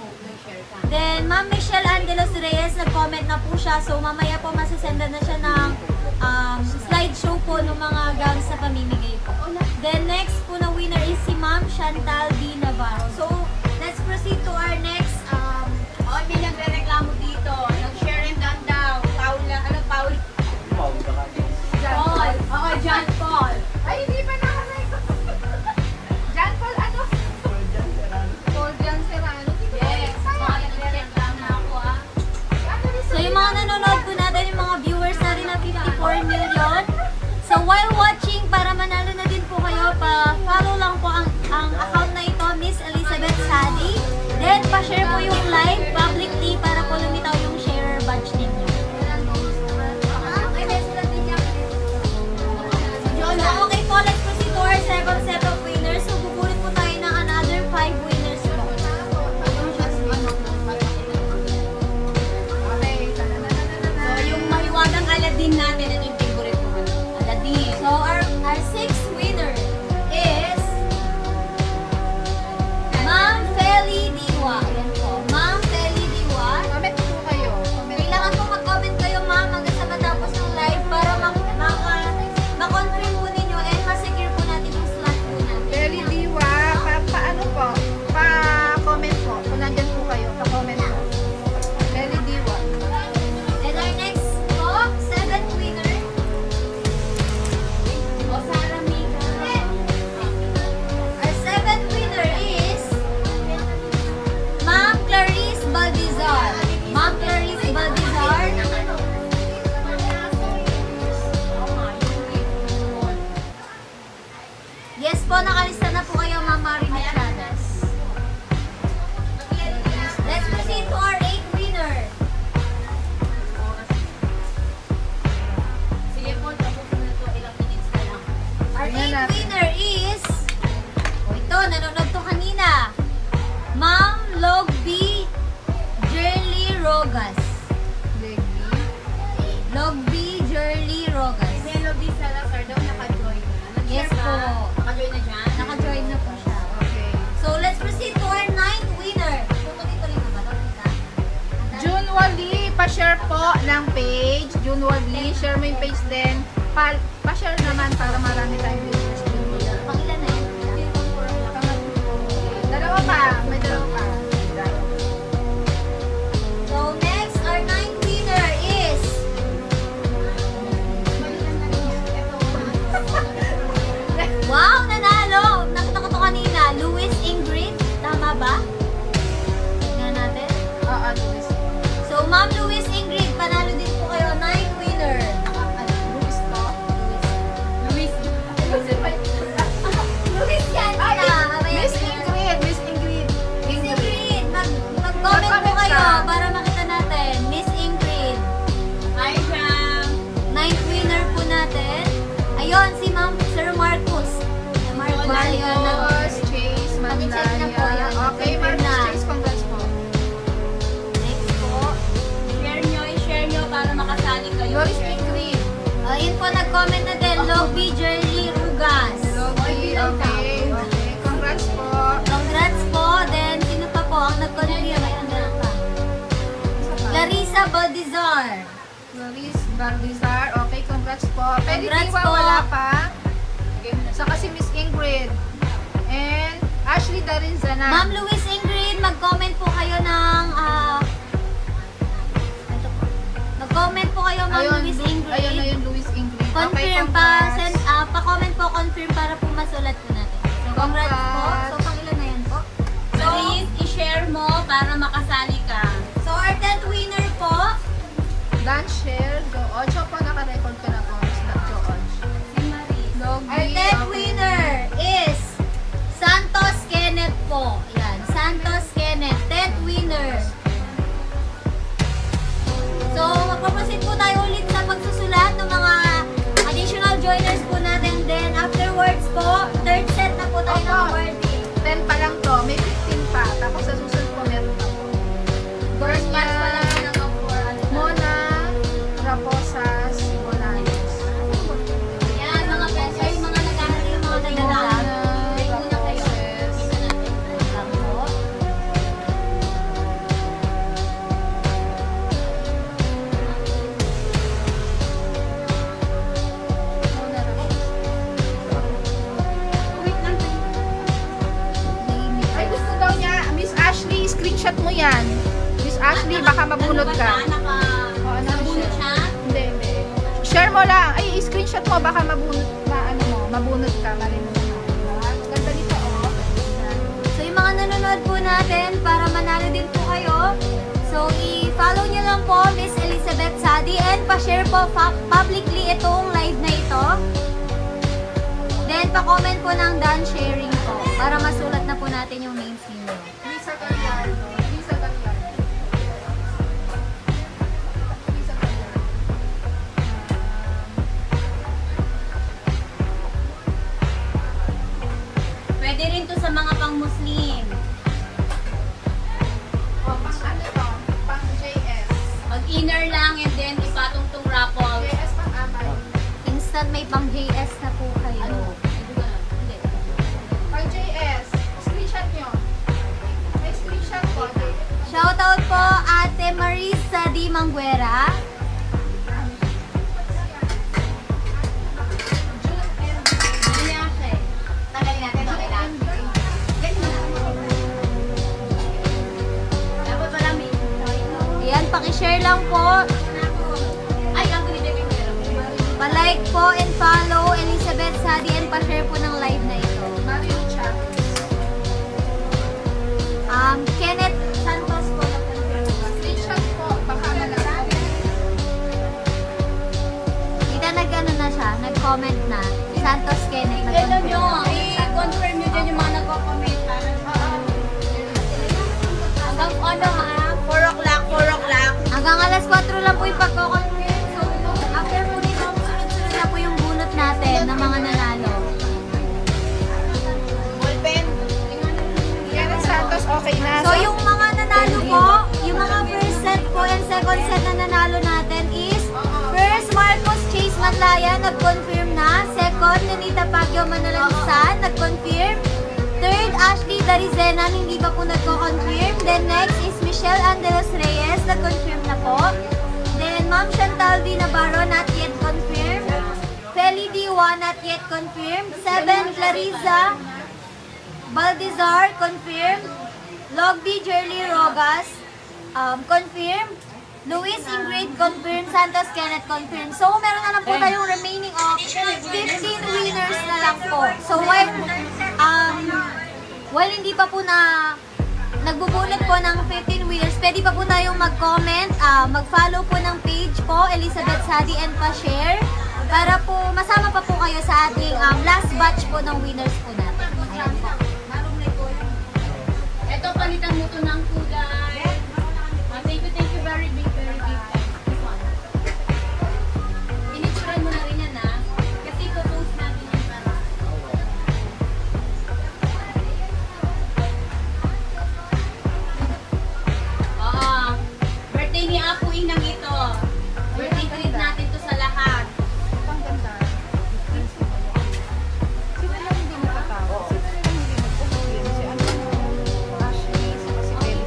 S3: Then, Ma'am Michelle Angelos Reyes, nag-comment na po siya. So, mamaya po masasenda na siya ng slideshow po ng mga gowns na pamimigay po. Then, next po na winner is si Ma'am Chantal D. Navarro. So, let's proceed to our next
S1: May nagre-reklamo dito. Nag-share and done daw. Paul, ano, Paul? Paul. Oo, John Paul.
S2: Ay, hindi pa naka-like. John Paul, ano? Paul Jan Serrano.
S1: Yes. Nag-check lang na ako, ah.
S3: So, yung mga nanonood po natin, yung mga viewers natin na 54 million. So, while watching, para manalo na din po kayo, pa-follow lang po ang account na ito, Miss Elizabeth Sally. Then, pa-share po yung live publicly para po lumitaw yung share badge ninyo. So, okay po, let's proceed to our second set of winners. So, bubulit po tayo ng another 5 winners po.
S2: Okay.
S1: So, yung mahiwagang Aladdin natin, ano yung favorite mo? Aladdin.
S3: So, our sixth winner is Ma'am Feli Diwa. Ayan po. Ma'am Feli Diwa.
S2: Comment po kayo. Comment.
S3: Kailangan po mag-comment kayo, ma'am, hanggang sa matapos ng live para ma-confirm po ninyo and ma-secure po natin yung slot po natin.
S2: Very diwa. Paano po? Pa-comment po. Kung nandyan po kayo, pa-comment po. Very diwa.
S3: And our next po, seventh winner.
S1: O, Sarah Mika.
S3: Our seventh winner is Ma'am Clarice Baldizar. Ma'am Clarice Baldizar. Yes po, nakalista na po kayo, Ma'am Mari Machadas. Let's proceed to our eighth winner.
S1: Sige po, tapos na ito. Ilang minutes na lang.
S3: Our
S2: Tingnan
S3: eighth
S2: natin.
S3: winner is, ito, nanonood to kanina, Ma'am Logby Jerly Rogas. Logby Jerly Rogas.
S1: Si Melody Salazar daw naka-join na.
S3: Yes
S1: Nag-share
S3: po.
S1: ba? Naka-join na dyan?
S3: Naka-join na po siya.
S2: Okay.
S3: So, let's proceed to our ninth winner. Tutuloy-tuloy na ba? Tita?
S2: June Wally, pa-share po ng page. June Wally, share mo yung page din. Pa-share naman para marami tayong viewers. June Wally.
S3: Pangilan na yun?
S2: Dalawa pa. May dalawa pa.
S3: So, next, our ninth winner is wow, nanalo! Nakita ko to kanina. Louis Ingrid. Tama ba? Tignan natin.
S2: Oo, Luis.
S3: So, Ma'am Louis Ingrid, panalo din po kayo. Ninth winner.
S2: Luis to.
S3: Louis.
S2: Luis
S3: yan,
S2: Ay,
S3: tita. Mamaya
S2: Miss
S3: tingnan.
S2: Ingrid. Miss Ingrid.
S3: Miss Ingrid, mag-comment po
S2: Mag-comment
S3: kayo
S2: ka.
S3: para makita natin. Miss Ingrid.
S1: Hi, Jam.
S3: Ninth winner po natin. Ayun, si Ma'am Sir Marcos. Marcos.
S2: Marcos Chase
S3: Pati-check na po
S2: Mandaya.
S3: yun.
S2: Okay,
S3: Confirm
S2: Marcos
S3: na.
S2: Chase, congrats po.
S3: Next po.
S1: I-share nyo para makasali kayo.
S2: Luis Ingrid.
S3: Ayun po, nag-comment na din. Lobby Jerly Rugas.
S2: Okay, okay.
S3: Clarissa Baldizar.
S2: Clarice Baldizar. Okay, congrats po. Pwede
S3: Congrats
S2: Diwa,
S3: po.
S2: wala pa. Saka si Miss Ingrid. And Ashley Darinzanan.
S3: Ma'am Luis Ingrid, mag-comment po kayo ng mag-comment po kayo, Ma'am Luis Ingrid.
S2: Ayun na yung Luis Ingrid.
S3: Confirm pa, send, pa-comment po, confirm para po masulat po natin. So, congrats po. So, pang ilan na yan po?
S1: So, please, i-share mo para makasali ka.
S3: So, our 10th winner po,
S2: Dan Share, George po, naka-record ka na po. George.
S1: Si Marie.
S2: Logi,
S3: our 10th
S2: okay.
S3: winner is Santos Kenneth po. Yan, Santos Kenneth, 10th winner. So, magpapasit po tayo ulit sa pagsusulat ng mga additional joiners po natin. Then, afterwards po, third set na po tayo ng
S2: Opo.
S3: awarding.
S2: 10 pa lang to, may 15 pa. Tapos sa susunod po meron pa po.
S3: First batch pa lang
S2: Yan.
S3: ng award.
S2: Mona Raposas Bolaños.
S3: Yan, mga best. Ay, mga nag-aaral yung mga nagdadaan. Break muna kayo. Kita natin. Break lang po.
S2: Mona Raposas.
S1: Wait lang tayo.
S2: Ay, gusto daw niya, Miss Ashley, screenshot mo yan. Miss Ashley, baka mabunod
S1: Ano ba
S2: ka.
S1: siya?
S2: Oo,
S1: Nabunot siya?
S2: Hindi, hindi. Share mo lang. Ay, screenshot mo, baka mabunod, mabunod ka. Ganda nito, oh.
S3: So, yung mga nanonood po natin, para manalo din po kayo, so, i-follow nyo lang po Miss Elizabeth Sadi and pa-share po publicly itong live na ito. Then, pa-comment po ng done sharing po para masulat na po natin yung names ninyo.
S2: Lisa Gallardo. Lisa Gallardo. Lisa Gallardo.
S1: Pwede rin to sa mga pang-Muslim.
S2: Oh, pang ano to? Pang JS.
S1: Mag-inner lang and then ipatong tong raffle.
S2: JS pang amay.
S3: Instant may pang JS na po kayo.
S1: Hindi.
S2: Pang JS. Screenshot nyo. May screenshot po.
S3: Shoutout po Ate Marisa Di Manguera.
S1: Kaya siya eh. Tagalin natin, okay lang. Dapat wala may...
S3: Ayan, pakishare lang po.
S1: Ay, ang binibigay ko meron.
S3: Pa-like po and follow Elizabeth Sadi and pa-share po ng live na ito.
S2: Mario Chat.
S3: Kenneth Santos po.
S2: Screenshot po. Baka malala.
S3: Kita nag-ano na siya, nag-comment na. Santos Kenneth.
S1: Ito
S3: nag-comment
S1: nyo,
S3: na.
S1: i-confirm nyo dyan yung mga nagko-comment. Hanggang ano ha? 4 o'clock, 4 o'clock.
S3: Hanggang alas 4 lang po yung pagko-confirm. So, after po nito, sunod-sunod na po yung bunot natin ng mga nanalo.
S1: Ballpen.
S2: Yan ang Santos. Okay na.
S3: So, yung mga nanalo po, yung mga first set po and second set na nanalo natin is first, Marcos Chase Matlaya, nag-confirm na. Second, Nenita Pagyo Manalangsan, nag-confirm. Third, Ashley Darizena, hindi pa po nagko-confirm. Then next is Michelle Angelos Reyes, nag-confirm na po. Then Ma'am Chantal D. Navarro, not yet confirmed. Feli Diwa, not yet confirmed. 7, Clarissa Baldizar, confirmed. Logby Jerly Rogas, confirmed. Luis Ingrid, confirmed. Santos Kenneth, confirmed. So, meron na lang po tayong remaining of 15 winners na lang po. So, while hindi pa po na nagbubunot po ng 15 winners, pwede pa po tayong mag-comment, mag-follow po ng page po, Elizabeth Sadi, and pa-share para po masama pa po kayo sa ating last batch po ng winners po natin. Ayan po.
S1: Ito, palitan mo to ng kulay. Thank you very big, very big. This one. Inicturan mo na rin yan ha. Kasi ipo-post natin yung para. Birthday ni Apo Inang ito. Birthday treat natin to sa lahat.
S2: Ang ganda. Sino lang hindi nakatawa? Sino lang hindi nag-confirm? Si ano? Ashley, si Kelly.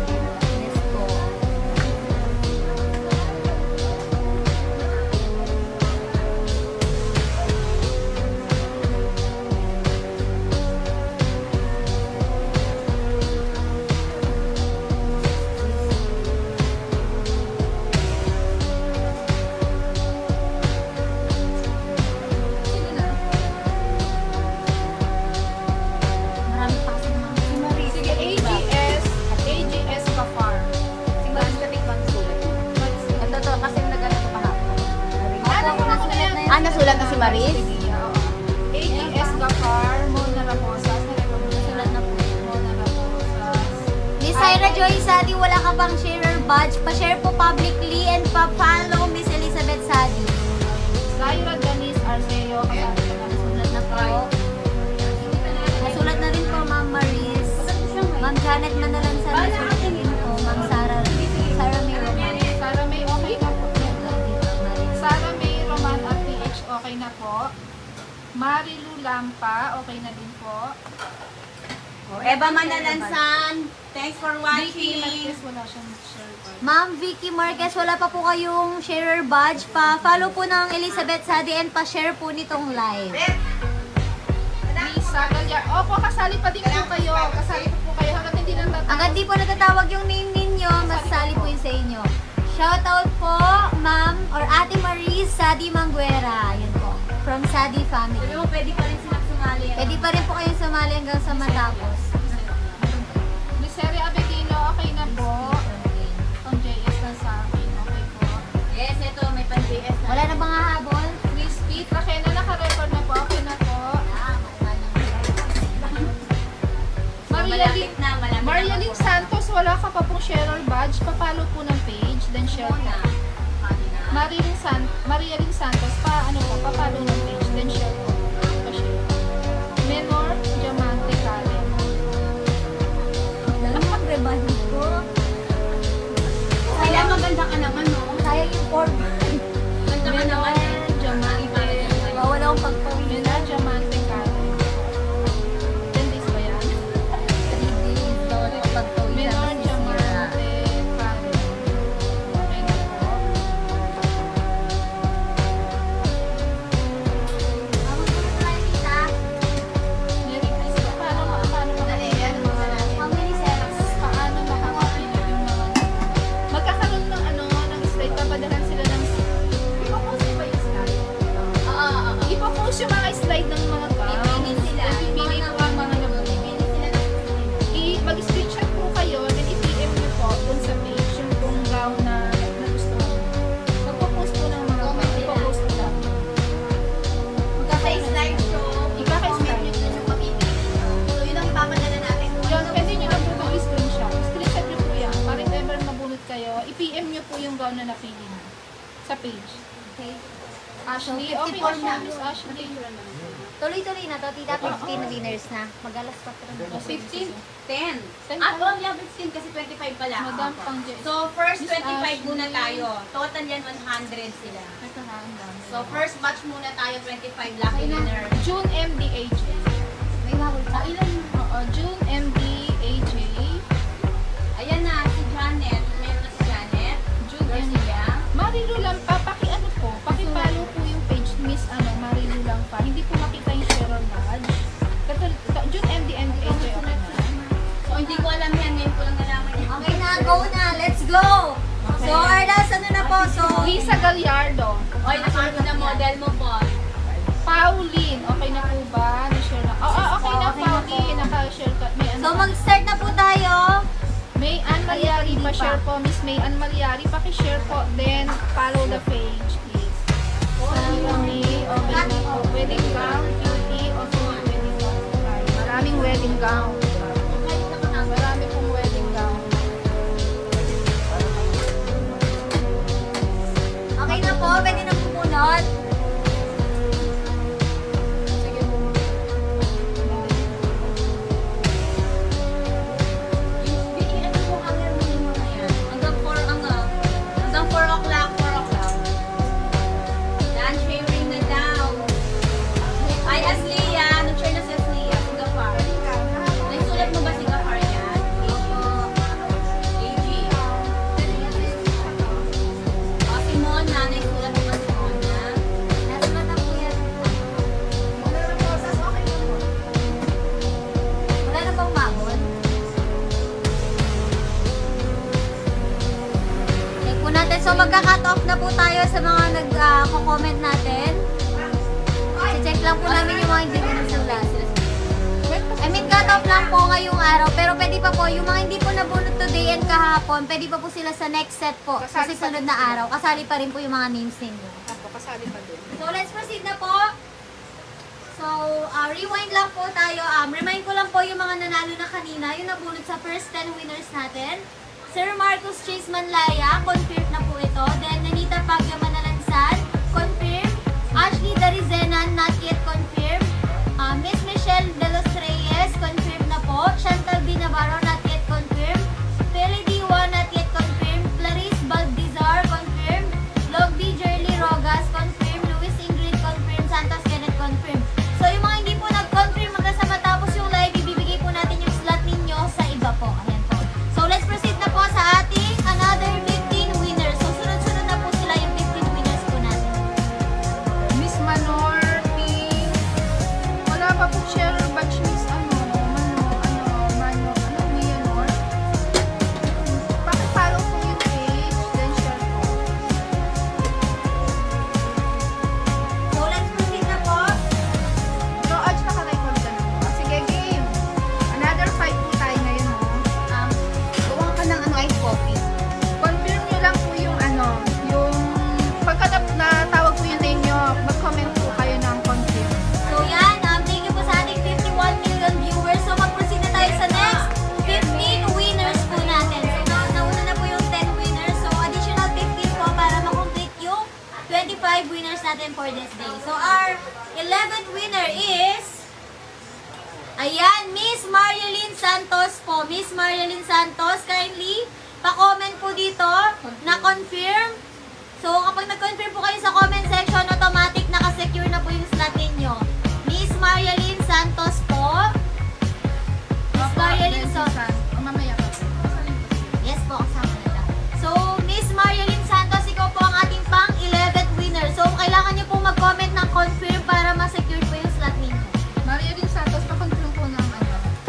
S3: Yes po.
S1: Ah, nasulat na si Maris?
S2: AGS Gafar, Mona Ramosas,
S3: Sulat na po.
S2: Mona Ramosas.
S3: Miss Ira Joy Sadi, wala ka bang sharer badge? Pa-share po publicly and pa-follow Miss Elizabeth Sadi.
S2: Zaira Denise Arceo, kasama ko na
S3: Sulat na po. Nasulat na rin po, Ma'am Maris. Ma'am Janet Manalan sa nasulat din po. Ma'am Sarah May Roman.
S2: Sara May, okay na po. Sara May Roman at PH, okay na po. Marilu Lampa, okay na din po.
S1: Eva Manalansan, thanks for
S2: Vicky
S1: watching.
S2: Marquez, wala siyang share card.
S3: Ma'am Vicky Marquez, wala pa po kayong sharer badge. Pa-follow po ng Elizabeth Sadi and pa-share po nitong live.
S2: Lisa Galyar, opo, kasali pa din po kayo. Kasali pa po kayo hanggat hindi nang
S3: Hanggang di po natatawag yung name ninyo, masasali po yun sa inyo. Shoutout po, Ma'am or Ate Marie Sadi Manguera. Yun po. From Sadi family.
S1: Sabi mo, pwede pa rin silang sumali.
S3: Pwede pa rin po kayong sumali hanggang sa matapos.
S2: Miseria Abedino, okay na po. Ang JS na sa akin, okay po.
S1: Yes, ito, may pan-BS na.
S3: Wala na bang hahabol?
S2: Miss Pete, Rakena, naka-record na po, okay na po.
S1: Malapit na, malapit na.
S2: Marialing Santos, wala ka pa pong sharer badge. Papalo po ng page, then share po. Marialing Santos, ano po, papalo ng page, then share po. Pa-share. Menor Diamante Karen.
S3: Alam mo, magreband ko.
S1: Kaya maganda ka naman, no?
S3: Sayang yung form.
S1: Ganda ka naman.
S2: Menor Diamante.
S3: Wala akong pagpawin.
S2: Menor Diamante Karen. 10 days ba yan?
S3: 3 days daw ako pagpawin.
S2: Menor Diamante Karen. Okay na po. Nirequest ko. Paano
S1: Dali, yan,
S2: paano makakapila yung mga magkakaroon ng ng slide, papadalan sila ng ipopost ba yung slide? Ipopost yung mga slide ng mga gown.
S1: Pipili sila.
S2: Pipili po ang mga
S1: Pipili sila ng
S2: mag-screenshot po kayo, then i-PM nyo po dun sa page yung kung gown na gusto mo. Magpo-post po ng mga
S1: Comment nila.
S2: ipopost po lang.
S1: slideshow.
S2: Ika-comment
S1: nyo dun yung mapipili. So, yun ang ipapadala natin.
S2: Yun, pwede nyo lang po mag-screenshot. Screenshot nyo po yan. Para if ever mabunot kayo, i-PM nyo po yung gown na napili nyo sa page.
S3: Okay.
S2: Ashley,
S3: So,
S2: okay
S3: 54
S2: na siya,
S3: na.
S2: Miss Ashley.
S3: Tuloy-tuloy na to, tita. 15 na winners na. Mag-alas 4 na.
S1: 15? 10.
S2: Ten
S1: Ah,
S2: pa?
S1: oh, yeah, 15 kasi 25 pala.
S2: Madam pang Jess.
S1: So, first
S2: Miss
S1: 25 muna
S2: Ashley.
S1: tayo. Total yan 100 sila.
S2: Ito na, ang dami.
S1: So, first batch muna tayo, 25 lucky winner.
S2: June MDAJ.
S3: May mahul pa.
S1: Ilan?
S2: Oo, June MDAJ.
S1: Ayan na, si Janet. Meron na si Janet.
S2: June
S1: Garcia.
S2: Marilu lang pa, paki-follow po yung page Miss Marilu lang pa. Hindi po makita yung share badge. June MDAJ, okay na.
S1: So, hindi ko alam yan. Ngayon ko lang nalaman yan.
S3: Okay na, go na. Let's go! So, Ardas, ano na po? So,
S2: Lisa Gallardo.
S1: Oy, nasulat ko na model mo po.
S2: Pauline, okay na po ba? Na-share na. Oo, okay na,
S3: Okay na po.
S2: Pauline. Naka-share ka. May
S3: so mag-start na po tayo.
S2: May Ann Malyari,
S3: Hindi pa.
S2: pa-share po. Miss May Ann Malyari, paki-share po. Then, follow the page, please. Sarah May, okay na po. Wedding gown, cutie, also wedding gown. Maraming wedding gown. Marami pong wedding gown.
S3: Okay na po, pwede na pumunod.
S2: Sige po.
S1: Ano po ang hanger mo yung mga yan? Hanggang 4 hanggang 4 o'clock, 4 o'clock. Lunch sharing na daw. Ay, Aslia. Nag-share na si Aslia. Si Gafar. Naisulat mo ba si Gafar yan? AG. O, si Mona. Naisulat mo ba si Mona?
S3: Nasa mata po yan. Wala na bang mahol? Check po natin. So magka-cut off na po tayo sa mga nag-comment natin. Check lang po namin yung mga hindi po nasulat. I mean, cut off lang po ngayong araw. Pero pwede pa po, yung mga hindi po nabunot today and kahapon, pwede pa po sila sa next set po. Sa
S2: Kasali pa
S3: susunod
S2: din
S3: na
S2: sila.
S3: araw. Kasali pa rin po yung mga names ninyo.
S2: Ako, kasali pa din.
S1: So,
S3: So, let's proceed na po. So, rewind lang po tayo. Remind ko lang po yung mga nanalo na kanina, yung nabunod sa first 10 winners natin. Sir Marcos Chase Manlaya, confirm na po ito. Then, Nanita Pagya Manalansan, confirm. Ashley Darizenan, not yet confirm. Miss Michelle De Los Reyes, confirm na po. Chantal B. Navarro, not yet confirm. Peli Diwa, not yet confirm. Clarice Baldizar, confirm. Logby Jerly Rogas, confirm. Luis Ingrid, confirm. Santos Kenneth, confirm. So, yung mga hindi po nag-confirm hanggang sa matapos yung live, ibibigay po natin yung slot ninyo sa iba po. Ayan po. So, let's proceed na po sa ating another 15 winners. So, sunod-sunod na po sila yung 15 winners po natin.
S2: Miss Manor, Pink. Wala pa po share batch Miss Mianor. Pakipollow po yung page, then share po.
S3: So, let's proceed na po.
S2: So, Aj, naka-record ka na po. Sige, game. Another 5 po tayo ngayon, oh.
S1: Gawa ka ng ice coffee.
S2: Confirm nyo lang po yung yung pagka natawag po yung name nyo, mag-comment po kayo ng confirm.
S3: So, yan. Thank you po sa ating 51 million viewers. So, mag-proceed na tayo sa next 15 winners po natin. So, nauna na po yung 10 winners. So, additional 15 po para makomplete yung 25 winners natin for this day. So, our 11th winner is... Ayan, Miss Marielyn Santos po. Miss Marielyn Santos, kindly pa-comment po dito na confirm. So, kapag nag-confirm po kayo sa comment section, automatic nakasecure na po yung slot ninyo. Miss Marielyn Santos po. Miss Marielyn Santos.
S2: Mamaya pa po.
S3: Yes po, kasama na lang. So, Miss Marielyn Santos, ikaw po ang ating pang 11th winner. So, kailangan nyo po mag-comment ng confirm para ma-secure po yung slot ninyo.
S2: Marielyn Santos, pa-confirm po ng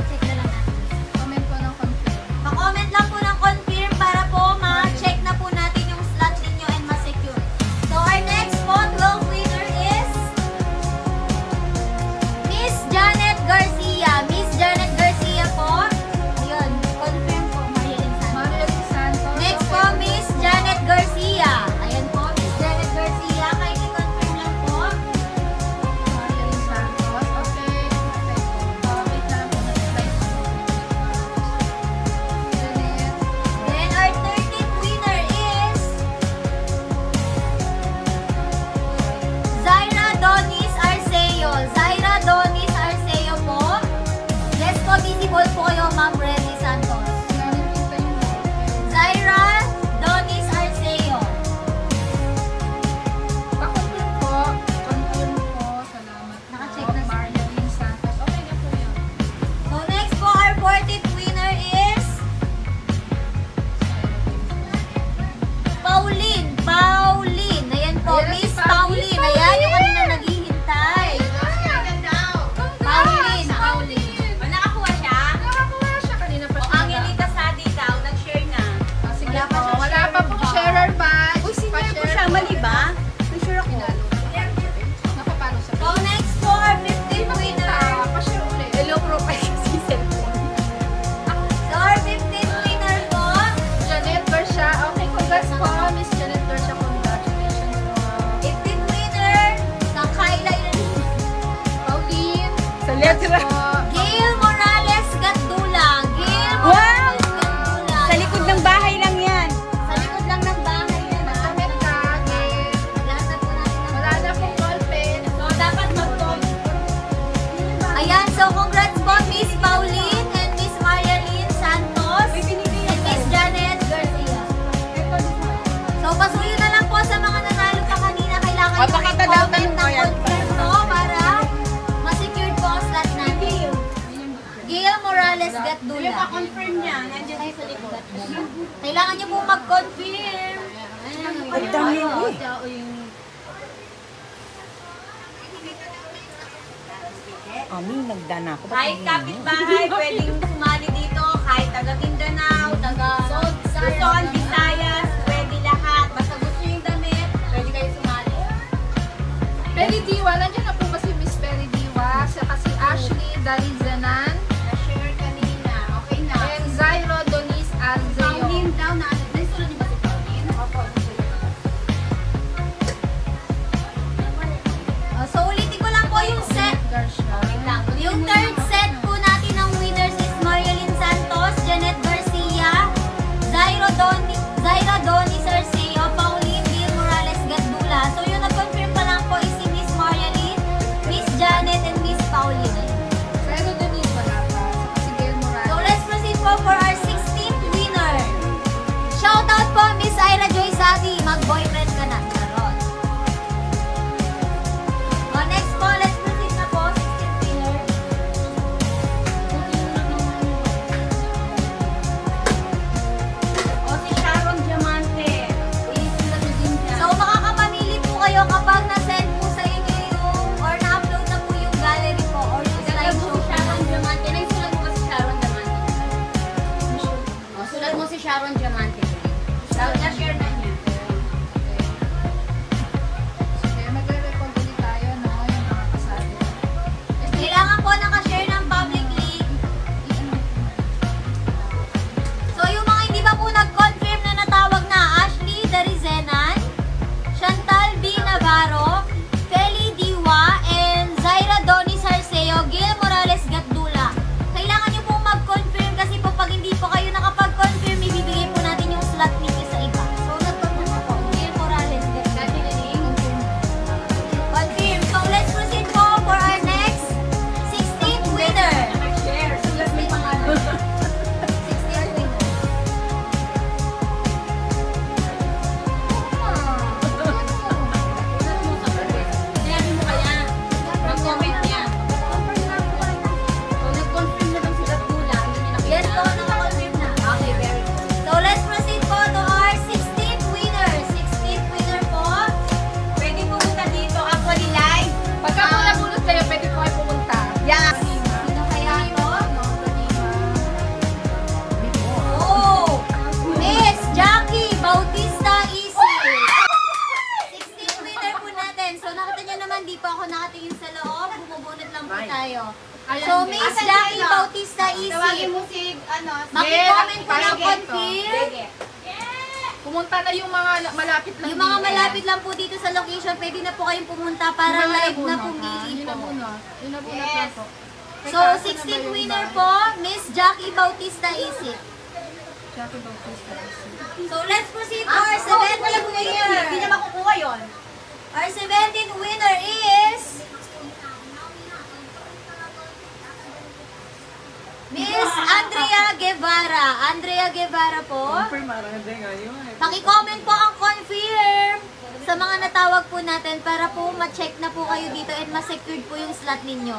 S3: Check na lang natin.
S2: comment po ng confirm.
S3: Pa-comment lang po ng confirm para po ma-check na po natin yung slot ninyo and ma-secure. So, our next po, 12th winner is Miss Janet Garcia. Miss Janet Garcia po. Ayun, confirm po, Marielyn Santos.
S2: Marielyn Santos.
S3: Next po, Miss Janet Garcia. Ayan po, Miss Janet Garcia. Kindly confirm lang po.
S2: Marielyn Santos. Okay. Wait na lang po na slide. Janet.
S3: Then, our 13th winner is Zaira Donis Arceo. Zaira Donis Arceo po. Yes po, visible po kayo, Ma'am Reddy Santos.
S2: Nakikita yung
S3: Zaira Donis Arceo.
S2: pa-confirm po. Confirm po. Salamat po.
S3: Naka-check na siya.
S2: Marielyn Santos. Okay na po yun.
S3: So, next po, our 14th winner is Pauline. Pauline. Ayan po,
S2: Ayan
S3: Miss
S2: si
S3: Pauline. Ayan yung kanina naghihintay. Pauline.
S2: Pauline.
S1: O, nakakuha siya?
S2: Nakakuha siya kanina pa
S1: O,
S2: siya.
S1: Angelita Sadi daw, nag-share na.
S2: Sige
S3: Wala pa
S2: po.
S3: siya
S2: Wala pa po sharer badge.
S1: Uy, sinare ko siya, mali ba? May sure ako.
S2: Nakapalo sa
S3: So, next po, our 15th winner.
S2: Pa-share ulit.
S1: Hello, profile kasi cellphone.
S3: So, our 15th winner po.
S2: Janet Garcia. Okay, congrats po. Miss Janet Garcia, congratulations po.
S3: 15th winner. Sa Kayla
S2: Pauline.
S1: Sa
S2: Congrats po.
S3: Gail Morales Gatdula. Gail
S1: Wow!
S3: Morales Gatdula.
S1: Sa likod ng bahay lang yan.
S3: Sa likod lang ng bahay na.
S2: Comment ka, Gail.
S3: Wala na po natin ang-
S2: Wala na pong ballpen.
S1: So, dapat mag-talk.
S3: Ayan, so congrats po Miss Pauline and Miss Marielyn Santos
S1: May binibigay
S3: and Miss Janet Garcia. So pasuyo na lang po sa mga nanalo pa kanina. Kailangan nyo
S1: Pakita
S3: rin
S1: daw,
S3: comment
S1: tanong ko
S3: ng
S1: yan.
S3: confirm po para ma-secured po ang slot natin. Gail Morales Gatdula.
S1: Yung pa-confirm niya, nandiyan sa likod.
S3: Kailangan nyo po mag-confirm.
S1: Ang dami mo.
S4: Ami, nagdana ako.
S1: Kahit kapitbahay, pwedeng sumali dito. Kahit taga Mindanao, taga Luzon, Visayas, pwede lahat. Basta gusto yung damit, pwede kayo sumali.
S2: Peri Diwa. Nandiyan na po ba si Miss Peri Diwa? Saka si Ashley Darizanan.
S1: Na-share kanina. Okay na.
S2: And Zairo Donis Arceo.
S1: Pauline daw na ano. Nasunod niyo ba si Pauline? Opo. mo si, ano,
S3: Maki-comment po ng
S2: Sige,
S3: confirm.
S1: Sige.
S2: Pumunta na yung mga malapit lang
S3: Yung mga
S2: dito.
S3: malapit lang po dito sa location, pwede na po kayong pumunta para
S2: Yung mga
S3: live na
S2: nabunot,
S3: pong
S2: ha? Yung
S3: iipo.
S2: nabunot. Yung nabunot
S1: Yes.
S2: lang po.
S3: So, 16th winner po, Miss Jackie Bautista Isip.
S2: Jackie Bautista.
S3: So, let's proceed to our 17th winner.
S1: Hindi na makukuha yun.
S3: Our 17th winner is Miss Andrea Guevara. Andrea Guevara po. Paki-comment po ang confirm sa mga natawag po natin para po ma-check na po kayo dito and ma-secured po yung slot ninyo.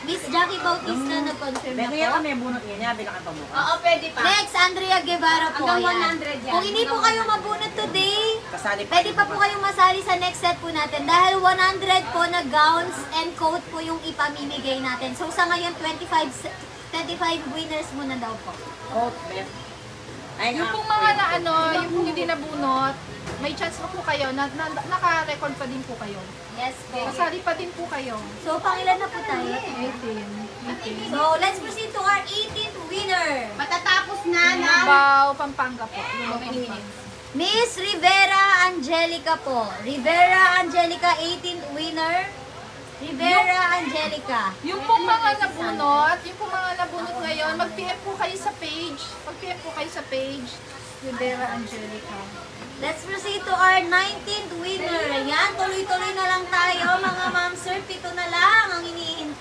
S3: Miss Jackie Bautista nag-confirm na
S4: Pero kaya
S3: po.
S4: kami bunot niya, bilang ka mo.
S1: Oo, pwede pa.
S3: Next, Andrea Guevara po.
S1: Hanggang
S3: Ayan.
S1: 100 yan.
S3: Kung hindi po kayo mabunot today,
S4: Kasali pa.
S3: pwede pa po kayong masali sa next set po natin dahil 100 po na gowns and coat po yung ipamimigay natin. So sa ngayon, 25 winners muna daw po.
S4: Coat, Beth. Ay,
S2: Yung pong mga na ano, yung pong hindi nabunot, may chance pa po kayo na naka-record pa din po kayo.
S3: Yes po.
S2: Kasali pa din po kayo.
S3: So pangilan na po tayo?
S2: 18.
S3: So let's proceed to our 18th winner.
S1: Matatapos na ng...
S2: Lubao, Pampanga po. Lubao, Pampanga.
S3: Miss Rivera Angelica po. Rivera Angelica, 18th winner. Rivera Angelica.
S2: Yung pong mga nabunot, ngayon, mag-PM po kayo sa page. Mag-PM po kayo sa page. Rivera Angelica.
S3: Let's proceed to our 19th winner. Ayan, tuloy-tuloy na lang tayo mga ma'am sir. 7 na lang ang hinihintay.